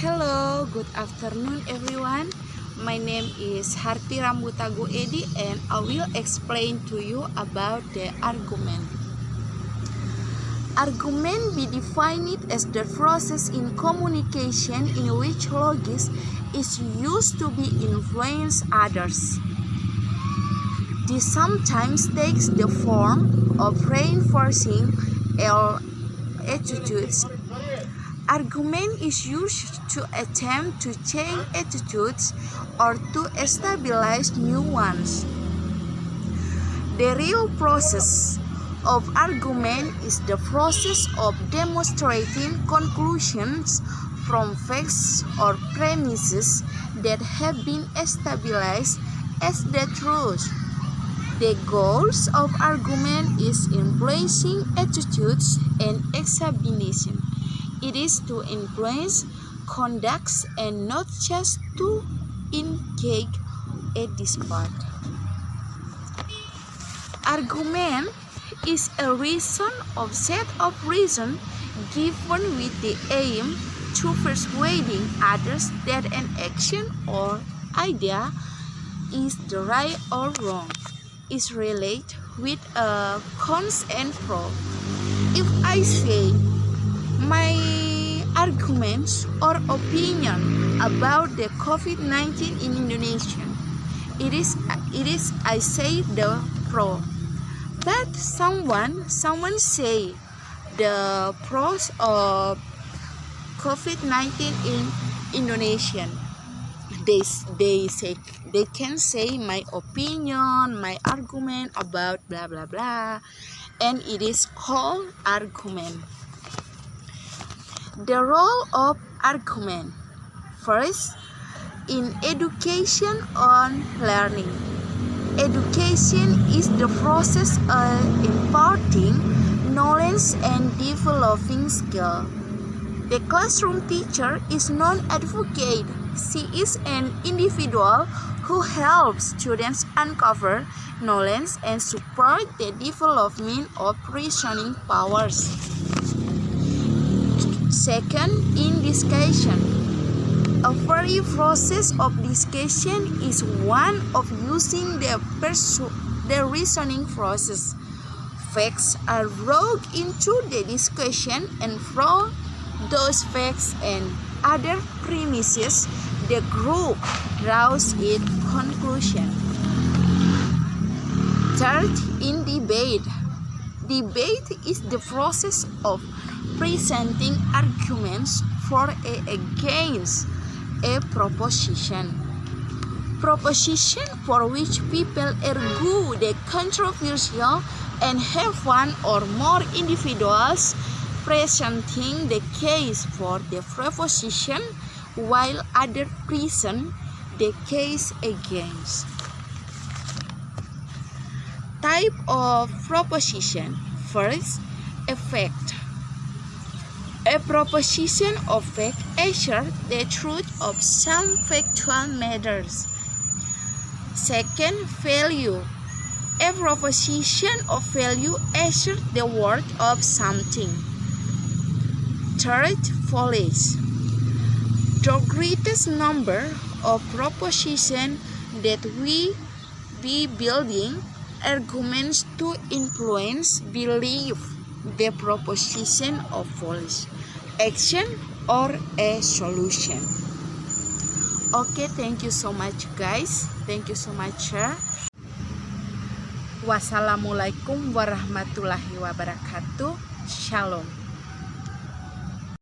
Hello, good afternoon everyone. My name is Harti Rambutago Edi and I will explain to you about the argument. Argument be defined as the process in communication in which logic is used to be influence others. This sometimes takes the form of reinforcing attitudes. Argument is used to attempt to change attitudes or to establish new ones. The real process of argument is the process of demonstrating conclusions from facts or premises that have been established as the truth. The goals of argument is influencing attitudes and examination. It is to influence conduct and not just to engage a dispute. Argument is a reason or set of reasons given with the aim to persuading others that an action or idea is the right or wrong. Is related with a cons and pro. If I say my arguments or opinion about the COVID-19 in Indonesia, it is I say the pro. But someone say the pros of COVID-19 in Indonesia. They can say my opinion, my argument about blah blah blah, and it is called argument. The role of argument. First, in education on learning. Education is the process of imparting knowledge and developing skill. The classroom teacher is non-advocate. She is an individual who helps students uncover knowledge and support the development of reasoning powers. Second, in discussion. A very process of discussion is one of using the reasoning process. Facts are brought into the discussion, and from those facts and other premises, the group draws its conclusion. Third, in debate. Debate is the process of presenting arguments for or against a proposition. Proposition for which people argue the controversial and have one or more individuals presenting the case for the proposition while others present the case against. Type of proposition. First, a fact. A proposition of fact asserts the truth of some factual matters. Second, value. A proposition of value asserts the worth of something. Third, fallacy. The greatest number of propositions that we be building arguments to influence belief, the proposition of fallacy, action or a solution. Okay, thank you so much guys. Thank you so much. Wassalamualaikum warahmatullahi wabarakatuh. Shalom.